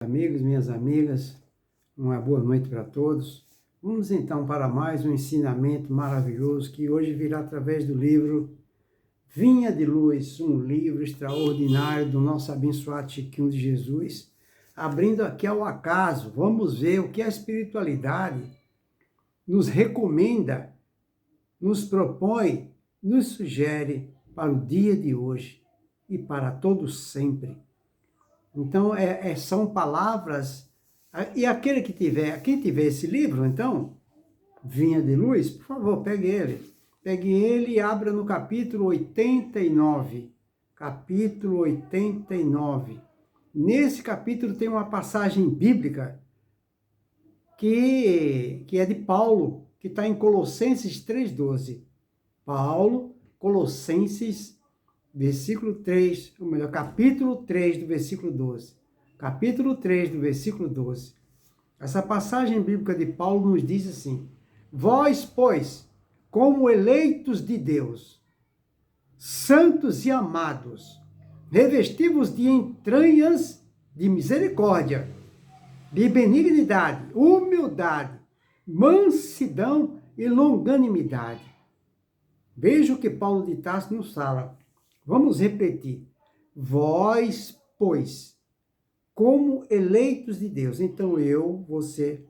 Amigos, minhas amigas, uma boa noite para todos. Vamos então para mais um ensinamento maravilhoso que hoje virá através do livro Vinha de Luz, um livro extraordinário do nosso abençoado Chiquinho de Jesus. Abrindo aqui ao acaso, vamos ver o que a espiritualidade nos recomenda, nos propõe, nos sugere para o dia de hoje e para todos sempre. Então, são palavras, e aquele que tiver, quem tiver esse livro, então, Vinha de Luz, por favor, pegue ele. Pegue ele e abra no capítulo 89. Capítulo 89. Nesse capítulo tem uma passagem bíblica que é de Paulo, que está em Colossenses 3,12. Paulo, Colossenses versículo 3, ou melhor, capítulo 3 do versículo 12. Capítulo 3 do versículo 12. Essa passagem bíblica de Paulo nos diz assim: Vós, pois, como eleitos de Deus, santos e amados, revesti-vos de entranhas de misericórdia, de benignidade, humildade, mansidão e longanimidade. Veja o que Paulo de Tarso nos fala. Vamos repetir. Vós, pois, como eleitos de Deus. Então eu, você,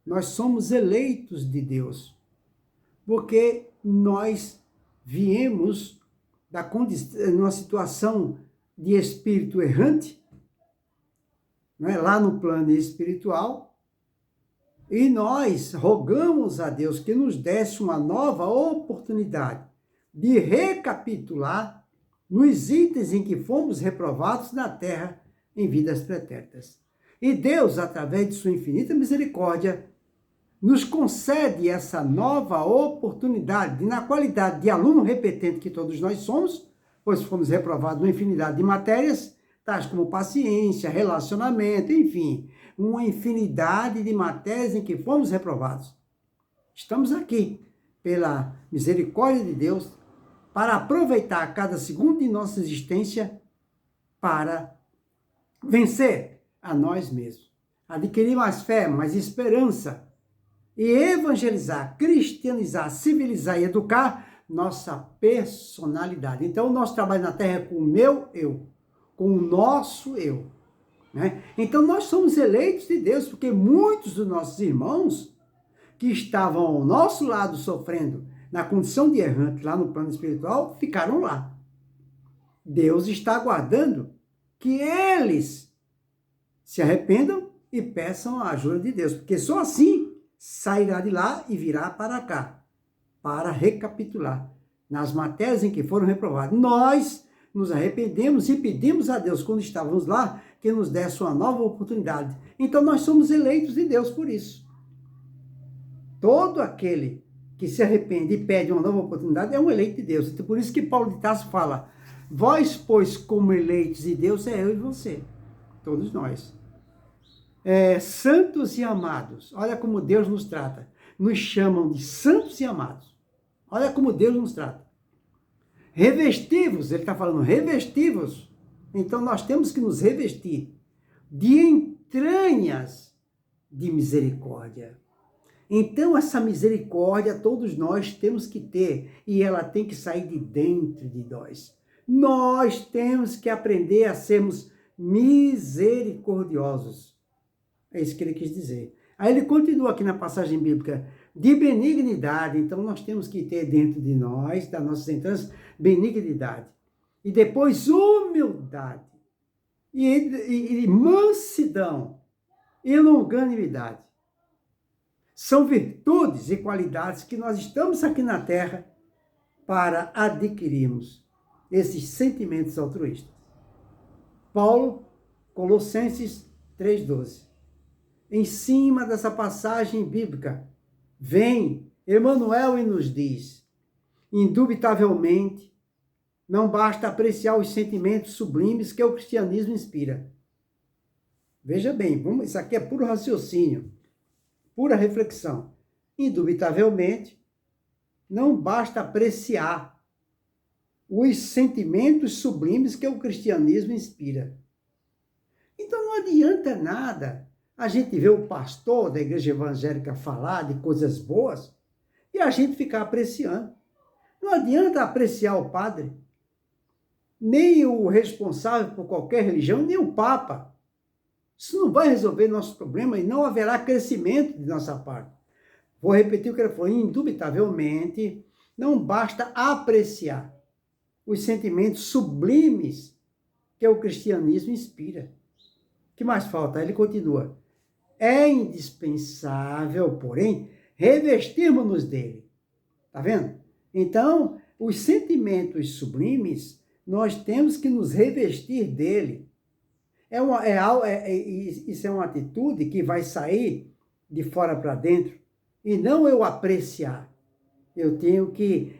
nós somos eleitos de Deus. Porque nós viemos numa situação de espírito errante, né, lá no plano espiritual, e nós rogamos a Deus que nos desse uma nova oportunidade de recapitular nos itens em que fomos reprovados na terra em vidas pretéritas. E Deus, através de sua infinita misericórdia, nos concede essa nova oportunidade, na qualidade de aluno repetente que todos nós somos, pois fomos reprovados numa infinidade de matérias, tais como paciência, relacionamento, enfim, uma infinidade de matérias em que fomos reprovados. Estamos aqui, pela misericórdia de Deus, para aproveitar cada segundo de nossa existência para vencer a nós mesmos, adquirir mais fé, mais esperança e evangelizar, cristianizar, civilizar e educar nossa personalidade. Então, o nosso trabalho na Terra é com o meu eu, com o nosso eu, né? Então, nós somos eleitos de Deus, porque muitos dos nossos irmãos que estavam ao nosso lado sofrendo na condição de errante lá no plano espiritual, ficaram lá. Deus está aguardando que eles se arrependam e peçam a ajuda de Deus, porque só assim sairá de lá e virá para cá, para recapitular nas matérias em que foram reprovados. Nós nos arrependemos e pedimos a Deus, quando estávamos lá, que nos desse uma nova oportunidade. Então nós somos eleitos de Deus por isso. Todo aquele que se arrepende e pede uma nova oportunidade é um eleito de Deus. Então, por isso que Paulo de Tarso fala: vós, pois, como eleitos de Deus, é eu e você, todos nós. Santos e amados, olha como Deus nos trata. Nos chamam de santos e amados. Olha como Deus nos trata. Revesti-vos, ele está falando, revesti-vos. Então nós temos que nos revestir de entranhas de misericórdia. Então, essa misericórdia todos nós temos que ter, e ela tem que sair de dentro de nós. Nós temos que aprender a sermos misericordiosos. É isso que ele quis dizer. Aí ele continua aqui na passagem bíblica, de benignidade. Então, nós temos que ter dentro de nós, das nossas entranhas, benignidade. E depois, humildade. E mansidão. E longanimidade. São virtudes e qualidades que nós estamos aqui na Terra para adquirirmos esses sentimentos altruístas. Paulo, Colossenses 3,12. Em cima dessa passagem bíblica, vem Emmanuel e nos diz: indubitavelmente, não basta apreciar os sentimentos sublimes que o cristianismo inspira. Veja bem, isso aqui é puro raciocínio. Pura reflexão. Indubitavelmente, não basta apreciar os sentimentos sublimes que o cristianismo inspira. Então não adianta nada a gente ver o pastor da igreja evangélica falar de coisas boas e a gente ficar apreciando. Não adianta apreciar o padre, nem o responsável por qualquer religião, nem o Papa. Isso não vai resolver nosso problema e não haverá crescimento de nossa parte. Vou repetir o que ele falou, indubitavelmente, não basta apreciar os sentimentos sublimes que o cristianismo inspira. O que mais falta? Ele continua. É indispensável, porém, revestirmos-nos dele. Tá vendo? Então, os sentimentos sublimes, nós temos que nos revestir dele. Isso é uma atitude que vai sair de fora para dentro e não eu apreciar. Eu tenho que...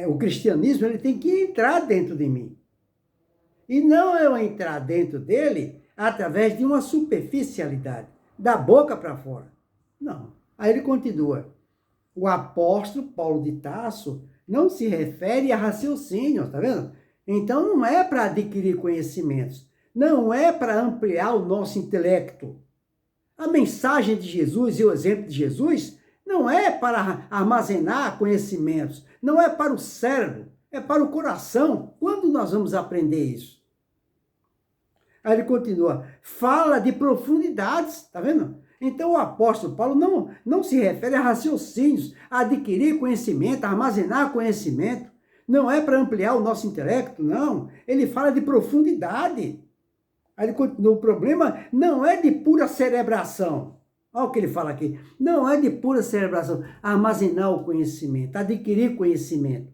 o cristianismo ele tem que entrar dentro de mim. E não eu entrar dentro dele através de uma superficialidade, da boca para fora. Não. Aí ele continua. O apóstolo Paulo de Tarso não se refere a raciocínio, tá vendo? Então não é para adquirir conhecimentos, não é para ampliar o nosso intelecto. A mensagem de Jesus e o exemplo de Jesus não é para armazenar conhecimentos, não é para o cérebro, é para o coração. Quando nós vamos aprender isso? Aí ele continua, fala de profundidades, tá vendo? Então o apóstolo Paulo não se refere a raciocínios, a adquirir conhecimento, a armazenar conhecimento. Não é para ampliar o nosso intelecto, não. Ele fala de profundidade. Aí ele continua, o problema não é de pura cerebração. Olha o que ele fala aqui. Não é de pura cerebração, armazenar o conhecimento, adquirir conhecimento.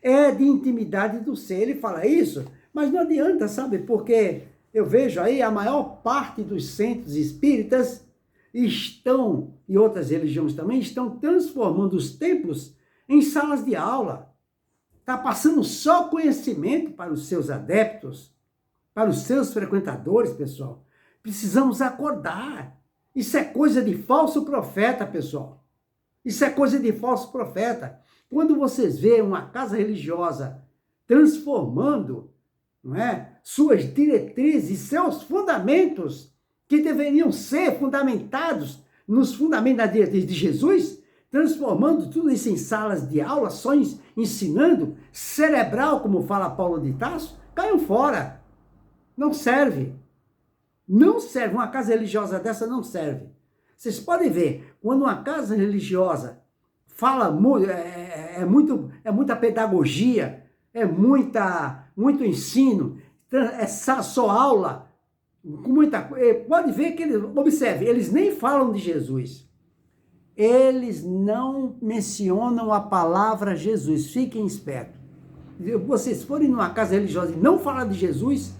É de intimidade do ser. Ele fala isso, mas não adianta, sabe? Porque eu vejo aí a maior parte dos centros espíritas estão, e outras religiões também, estão transformando os templos em salas de aula. Está passando só conhecimento para os seus adeptos, para os seus frequentadores, pessoal. Precisamos acordar. Isso é coisa de falso profeta, pessoal. Isso é coisa de falso profeta. Quando vocês veem uma casa religiosa transformando, não é, suas diretrizes, seus fundamentos, que deveriam ser fundamentados nos fundamentos da diretriz de Jesus, transformando tudo isso em salas de aula, só ensinando, cerebral, como fala Paulo de Tarso, caiam fora. Não serve. Não serve. Uma casa religiosa dessa não serve. Vocês podem ver, quando uma casa religiosa fala muito, muita pedagogia, muito ensino, é só aula, com muita coisa. Pode ver que observe, eles nem falam de Jesus. Eles não mencionam a palavra Jesus. Fiquem espertos. Se vocês forem numa casa religiosa e não falar de Jesus,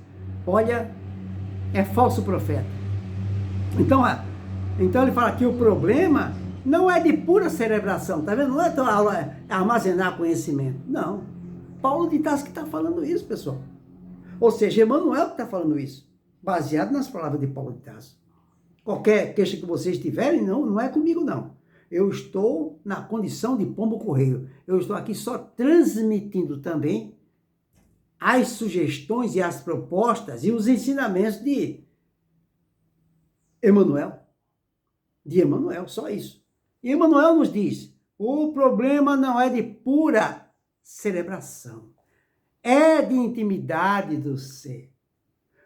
olha, é falso profeta. Então ele fala que o problema não é de pura cerebração, tá vendo? Não é armazenar conhecimento. Não. Paulo de Tarso que está falando isso, pessoal. Ou seja, Emmanuel que está falando isso, baseado nas palavras de Paulo de Tarso. Qualquer queixa que vocês tiverem, não é comigo, não. Eu estou na condição de pombo-correio. Eu estou aqui só transmitindo também as sugestões e as propostas e os ensinamentos de Emmanuel. De Emmanuel, só isso. E Emmanuel nos diz, o problema não é de pura cerebração, é de intimidade do ser.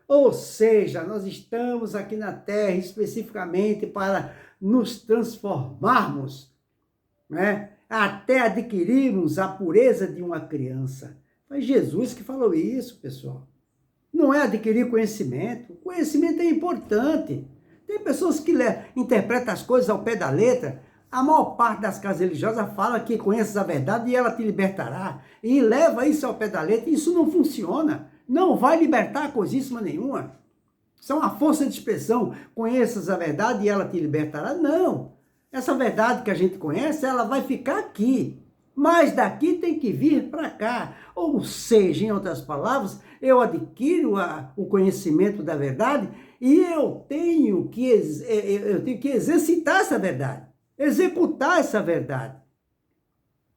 Ou seja, nós estamos aqui na Terra especificamente para nos transformarmos, né? Até adquirirmos a pureza de uma criança. Foi Jesus que falou isso, pessoal. Não é adquirir conhecimento. O conhecimento é importante. Tem pessoas que interpretam as coisas ao pé da letra. A maior parte das casas religiosas fala que conheces a verdade e ela te libertará. E leva isso ao pé da letra. Isso não funciona. Não vai libertar coisíssima nenhuma. Isso é uma força de expressão. Conheças a verdade e ela te libertará. Não. Essa verdade que a gente conhece, ela vai ficar aqui. Mas daqui tem que vir para cá. Ou seja, em outras palavras, eu adquiro o conhecimento da verdade e eu tenho que exercitar essa verdade. Executar essa verdade.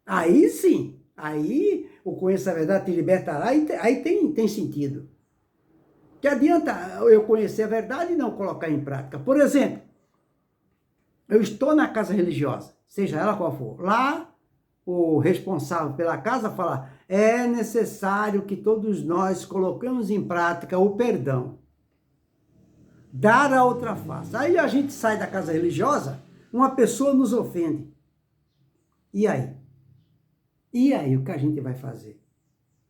Aí sim, aí o conhecer a verdade te libertará, aí tem sentido. Que adianta eu conhecer a verdade e não colocar em prática. Por exemplo, eu estou na casa religiosa, seja ela qual for. Lá, o responsável pela casa fala, é necessário que todos nós coloquemos em prática o perdão. Dar a outra face. Aí a gente sai da casa religiosa, uma pessoa nos ofende. E aí? E aí, o que a gente vai fazer?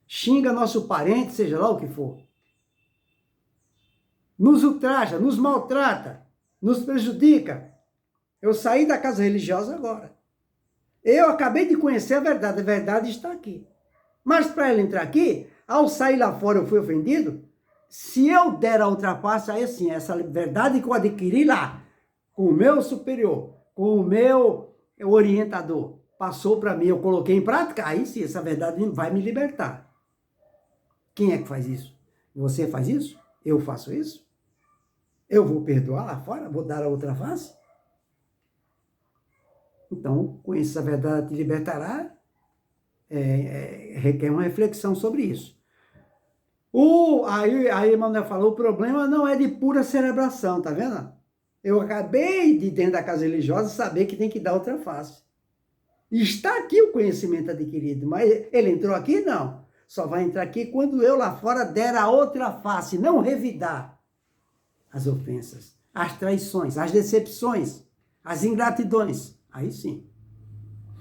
Xinga nosso parente, seja lá o que for. Nos ultraja, nos maltrata, nos prejudica. Eu saí da casa religiosa agora. Eu acabei de conhecer a verdade está aqui. Mas para ela entrar aqui, ao sair lá fora eu fui ofendido, se eu der a outra face, aí sim, essa verdade que eu adquiri lá, com o meu superior, com o meu orientador, passou para mim, eu coloquei em prática, aí sim, essa verdade vai me libertar. Quem é que faz isso? Você faz isso? Eu faço isso? Eu vou perdoar lá fora? Vou dar a outra face? Então, conhecer a verdade te libertará, requer uma reflexão sobre isso. Aí Emmanuel falou, o problema não é de pura cerebração, tá vendo? Eu acabei de, dentro da casa religiosa, saber que tem que dar outra face. Está aqui o conhecimento adquirido, mas ele entrou aqui? Não. Só vai entrar aqui quando eu lá fora der a outra face, não revidar as ofensas, as traições, as decepções, as ingratidões. Aí sim.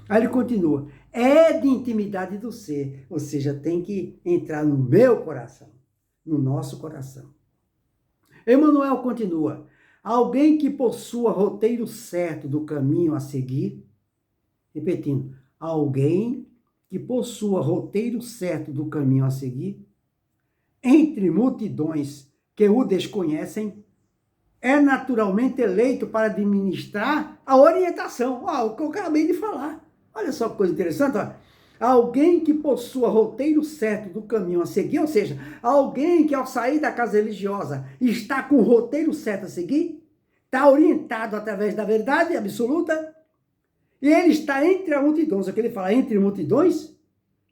Aí ele continua, é de intimidade do ser, ou seja, tem que entrar no meu coração, no nosso coração. Emmanuel continua, alguém que possua roteiro certo do caminho a seguir, repetindo, alguém que possua roteiro certo do caminho a seguir, entre multidões que o desconhecem, é naturalmente eleito para administrar a orientação. O que eu acabei de falar. Olha só que coisa interessante, ó. Alguém que possua roteiro certo do caminho a seguir, ou seja, alguém que ao sair da casa religiosa está com o roteiro certo a seguir, está orientado através da verdade absoluta, e ele está entre a multidão, o que ele fala, entre multidões,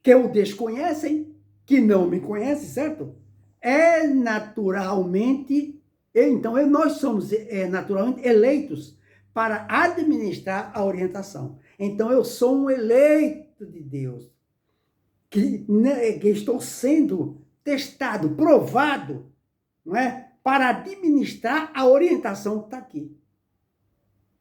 que o desconhecem, que não me conhecem, certo? É naturalmente, então nós somos naturalmente eleitos para administrar a orientação. Então eu sou um eleito de Deus, que estou sendo testado, provado, não é? Para administrar a orientação que está aqui.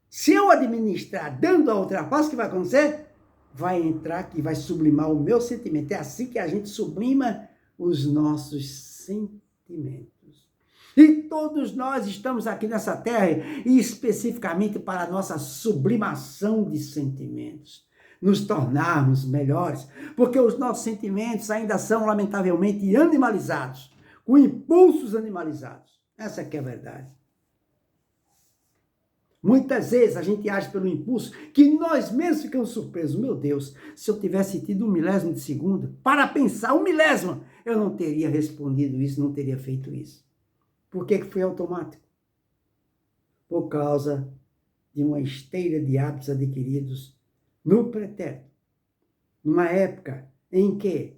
Se eu administrar dando a outra face, o que vai acontecer? Vai entrar aqui, vai sublimar o meu sentimento. É assim que a gente sublima os nossos sentimentos. E todos nós estamos aqui nessa terra, e especificamente para a nossa sublimação de sentimentos. Nos tornarmos melhores, porque os nossos sentimentos ainda são, lamentavelmente, animalizados, com impulsos animalizados. Essa é que é a verdade. Muitas vezes a gente age pelo impulso que nós mesmos ficamos surpresos. Meu Deus, se eu tivesse tido 1 milésimo de segundo para pensar 1 milésimo, eu não teria respondido isso, não teria feito isso. Por que foi automático? Por causa de uma esteira de hábitos adquiridos no pretérito. Numa época em que,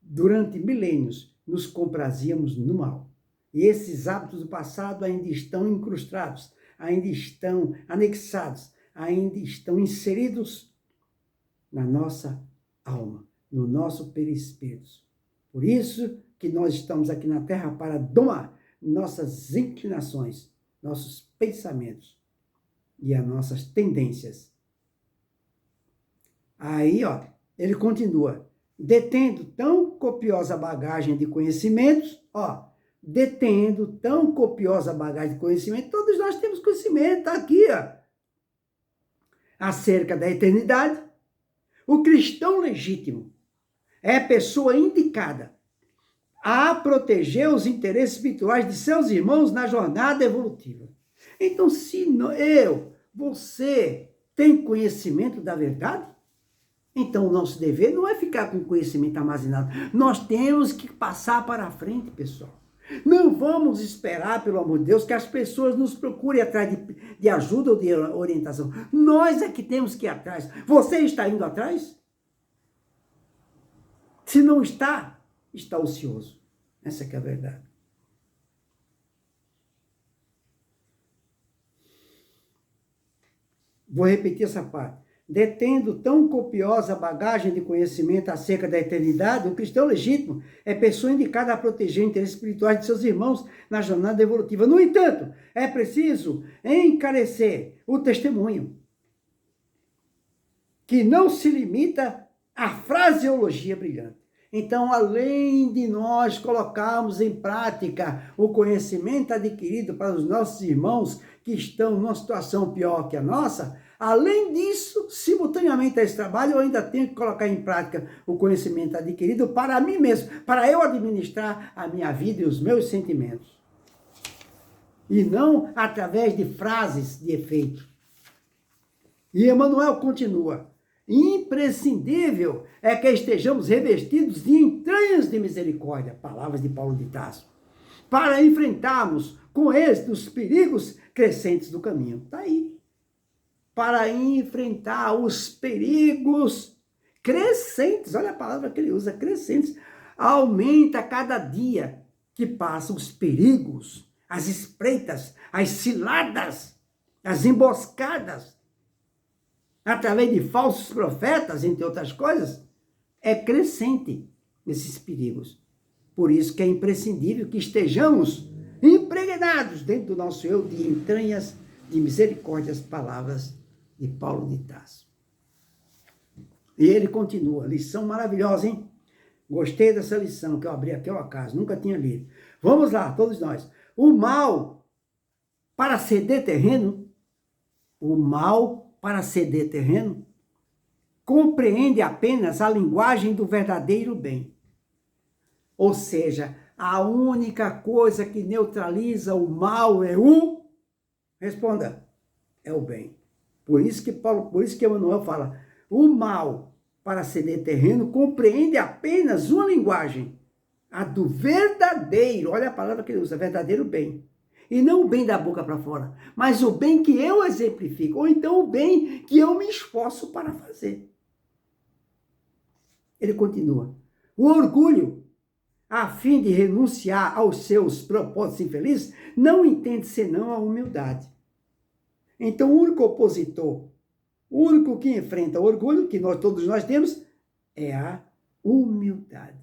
durante milênios, nos comprazíamos no mal. E esses hábitos do passado ainda estão incrustados, ainda estão anexados, ainda estão inseridos na nossa alma, no nosso perispírito. Por isso que nós estamos aqui na Terra para domar nossas inclinações, nossos pensamentos e as nossas tendências. Aí, ele continua, detendo tão copiosa bagagem de conhecimentos, detendo tão copiosa bagagem de conhecimento, todos nós temos conhecimento, está aqui, acerca da eternidade. O cristão legítimo é a pessoa indicada a proteger os interesses espirituais de seus irmãos na jornada evolutiva. Então, se você tem conhecimento da verdade, então o nosso dever não é ficar com conhecimento armazenado. Nós temos que passar para a frente, pessoal. Não vamos esperar, pelo amor de Deus, que as pessoas nos procurem atrás de ajuda ou de orientação. Nós é que temos que ir atrás. Você está indo atrás? Se não está, está ocioso. Essa que é a verdade. Vou repetir essa parte. Detendo tão copiosa bagagem de conhecimento acerca da eternidade, o cristão legítimo é pessoa indicada a proteger interesses espirituais de seus irmãos na jornada evolutiva. No entanto, é preciso encarecer o testemunho, que não se limita à fraseologia brilhante. Então, além de nós colocarmos em prática o conhecimento adquirido para os nossos irmãos que estão numa situação pior que a nossa, além disso, simultaneamente a esse trabalho, eu ainda tenho que colocar em prática o conhecimento adquirido para mim mesmo, para eu administrar a minha vida e os meus sentimentos. E não através de frases de efeito. E Emmanuel continua. Imprescindível é que estejamos revestidos de entranhas de misericórdia, palavras de Paulo de Tarso, para enfrentarmos com êxito os perigos crescentes do caminho. Está aí. Para enfrentar os perigos crescentes, olha a palavra que ele usa, crescentes. Aumenta cada dia que passa os perigos, as espreitas, as ciladas, as emboscadas, através de falsos profetas, entre outras coisas, é crescente esses perigos. Por isso que é imprescindível que estejamos impregnados dentro do nosso eu de entranhas de misericórdia, as palavras de Paulo de Tarso. E ele continua, lição maravilhosa, hein? Gostei dessa lição que eu abri aqui ao acaso, nunca tinha lido. Vamos lá, todos nós. O mal para ceder terreno, compreende apenas a linguagem do verdadeiro bem. Ou seja, a única coisa que neutraliza o mal é o... Responda. É o bem. Por isso que Emmanuel fala, o mal para ceder terreno compreende apenas uma linguagem, a do verdadeiro, olha a palavra que ele usa, verdadeiro bem. E não o bem da boca para fora, mas o bem que eu exemplifico, ou então o bem que eu me esforço para fazer. Ele continua. O orgulho, a fim de renunciar aos seus propósitos infelizes, não entende senão a humildade. Então, o único opositor, o único que enfrenta o orgulho, que todos nós temos, é a humildade.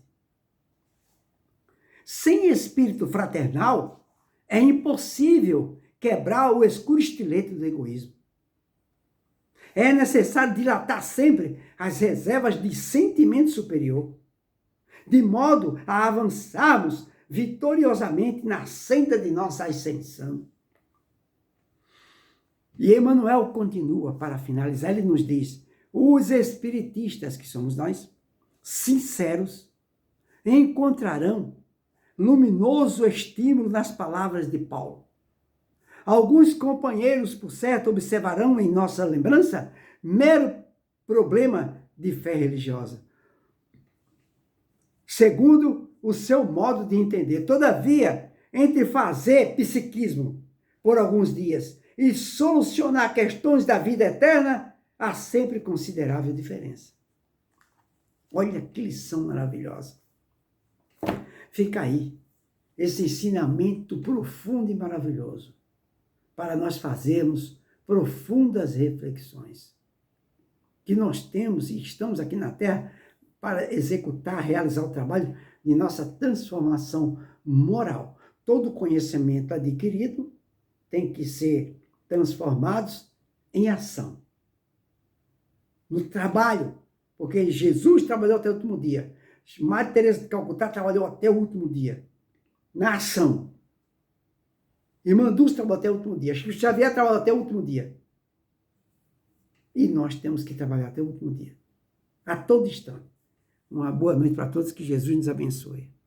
Sem espírito fraternal, é impossível quebrar o escuro estilete do egoísmo. É necessário dilatar sempre as reservas de sentimento superior, de modo a avançarmos vitoriosamente na senda de nossa ascensão. E Emmanuel continua, para finalizar, ele nos diz, os espiritistas, que somos nós, sinceros, encontrarão luminoso estímulo nas palavras de Paulo. Alguns companheiros, por certo, observarão em nossa lembrança mero problema de fé religiosa, segundo o seu modo de entender. Todavia, entre fazer psiquismo por alguns dias e solucionar questões da vida eterna, há sempre considerável diferença. Olha que lição maravilhosa. Fica aí esse ensinamento profundo e maravilhoso para nós fazermos profundas reflexões que nós temos e estamos aqui na Terra para executar, realizar o trabalho de nossa transformação moral. Todo conhecimento adquirido tem que ser transformado em ação. No trabalho, porque Jesus trabalhou até o último dia. Madre Teresa de Calcutá trabalhou até o último dia. Na ação. Irmã Dulce trabalhou até o último dia. Chico Xavier trabalhou até o último dia. E nós temos que trabalhar até o último dia. A todo instante. Uma boa noite para todos. Que Jesus nos abençoe.